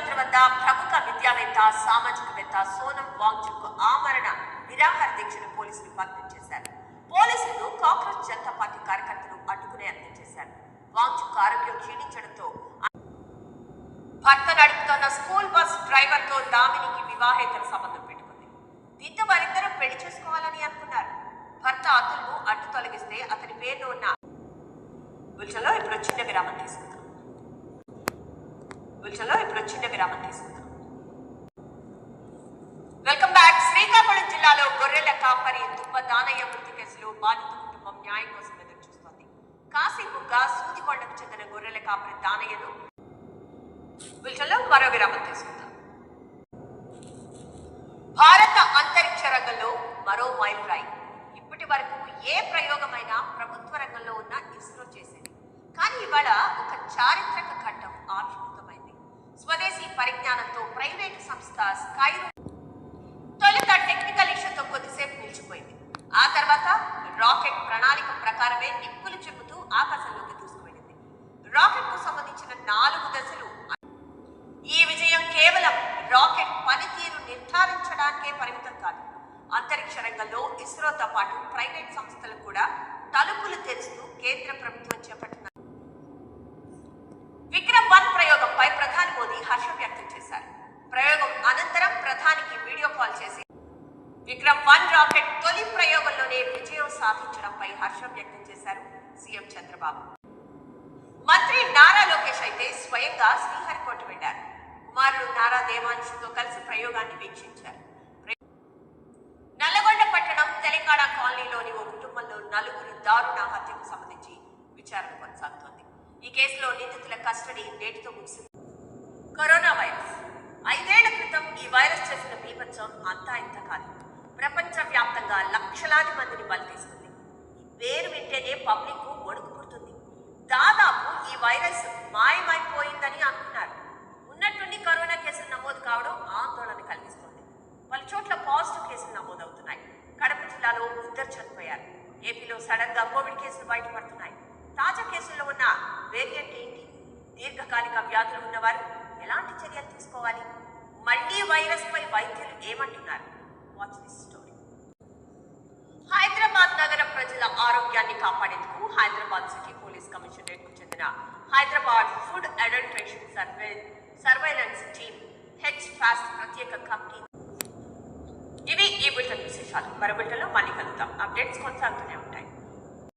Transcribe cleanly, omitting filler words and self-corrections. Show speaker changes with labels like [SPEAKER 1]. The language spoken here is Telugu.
[SPEAKER 1] ఆసుపత్రి వద్ద ప్రముఖ విద్యావేత్త సామాజికవేత్త సోనం వాంగ్చుక్ ఆమరణ నిరాహార దీక్షను పోలీసులు భగ్నం చేశారు. పోలీసులు కాంగ్రెస్ జనతా పార్టీ కార్యకర్తలు అడ్డుకునే యత్నం చేశారు. వాంగ్చుక్ ఆరోగ్యం క్షీణించడంతో భర్త నడుపుతున్న స్కూల్ బస్ డ్రైవర్ తో దామినికి వివాహేతర సంబంధం పెట్టుకుంది. దీంతో వారిద్దరూ పెళ్లి చేసుకోవాలని అనుకున్నారు. భర్త అతుల్ను అడ్డు తొలగిస్తే అతని పేరులో ఉన్న ఇప్పుడు చిన్న విరామం తీసుకుందాం. Welcome back. శ్రీకాకుళం జిల్లాలో గొర్రెల కాపరి దుబ్బ దానయ్య మృతి కేసులో బాధిత కుటుంబం న్యాయం కోసం ఎదురు చూస్తోంది. కాశీబుగ్గ సూదికొండకు చెందిన గొర్రెల కాపరి దానయ్యను మరో విరామం తీసుకుందాం. భారత అంతరిక్ష రంగంలో మరో మైలురాయి. ఇప్పటి వరకు ఏ ప్రయోగమైనా ప్రభుత్వ రంగంలో ఉన్న ఇస్రో చేసేది. కానీ ఇవాళ ఒక చారిత్రక ఘట్టం ఆవిష్కృతమైంది. స్వదేశీ పరిజ్ఞానంతో ప్రైవేటు సంస్థ స్కైరూట్ తొలుత టెక్నికల్ ఇష్యూతో కొద్దిసేపు నిలిచిపోయింది. ఆ తర్వాత రాకెట్ ప్రణాళిక ప్రకారమే నిప్పులు చెబుతూ ఆకాశంలోకి దూసుకువెళ్ళింది. రాకెట్ కు సంబంధించిన 4 దశలు. ఈ విజయం కేవలం రాకెట్ పనితీరు నిర్ధారించడానికే పరిమితం కాదు. అంతరిక్ష రంగంలో ఇస్రోతో పాటు ప్రైవేట్ సంస్థలు కూడా తలుపులు తెరుస్తూ కేంద్ర ప్రభుత్వం చేపట్టిన విక్రమ్ 1 ప్రయోగంపై ప్రధాని మోదీ హర్షం వ్యక్తం చేశారు. ప్రయోగం అనంతరం ప్రధానికి వీడియో కాల్ చేసి విక్రమ్ 1 రాకెట్ తొలి ప్రయోగంలోనే విజయం సాధించడంపై హర్షం వ్యక్తం చేశారు సీఎం చంద్రబాబు. మంత్రి నారా లోకేష్ అయితే స్వయంగా శ్రీహరికోట వెళ్లారు. కుమారుడు నారా దేవాంశుతో కలిసి ప్రయోగాన్ని వీక్షించారు. నల్లగొండ పట్టణం తెలంగాణ కాలనీలోని ఓ కుటుంబంలో 4 దారుణ హత్యకు సంబంధించి విచారణ కొనసాగుతోంది. ఈ కేసులో నిందితుల కస్టడీ నేటితో ముగిసింది. కరోనా వైరస్ 5 ఏళ్ల క్రితం ఈ వైరస్ చేసిన బీభత్సం అంతా ఇంత కాదు. ప్రపంచ వ్యాప్తంగా లక్షలాది మందిని బలి తీసుకుంది. ఈ పేరు వింటేనే పబ్లిక్ వణుకు పుడుతుంది. దాదాపు ఈ వైరస్ మాయమైపోయిందని అనుకున్నారు. ఉన్నట్టుండి కరోనా కేసులు నమోదు కావడం ఆందోళన కలిగిస్తోంది. పలు చోట్ల పాజిటివ్ కేసులు నమోదవుతున్నాయి. కడప జిల్లాలో 2 చనిపోయారు. ఏపీలో సడన్ గా కోవిడ్ కేసులు బయటపడుతున్నాయి. తాజా కేసుల్లో ఉన్న వేరియంట్ ఏంటి? దీర్ఘకాలిక వ్యాధులు ఉన్నవారు ఎలాంటి చర్యలు తీసుకోవాలి? మళ్లీ వైరస్ పై వైద్యులు ఏమంటున్నారు? Watch this story. హైదరాబాద్ నగర ప్రజల ఆరోగ్యాన్ని కాపాడేందుకు హైదరాబాద్ సిటీ పోలీస్ కమిషనరేట్ కు చెందిన Hyderabad food adulteration surveillance team H fast ప్రత్యేక కమిటీ. ఇవి ఈ బులెటిన్ విశేషాలు. మరో బులెటిన్లో మళ్ళీ కలుద్దాం. అప్డేట్స్ కొనసాగుతూనే ఉంటాయి.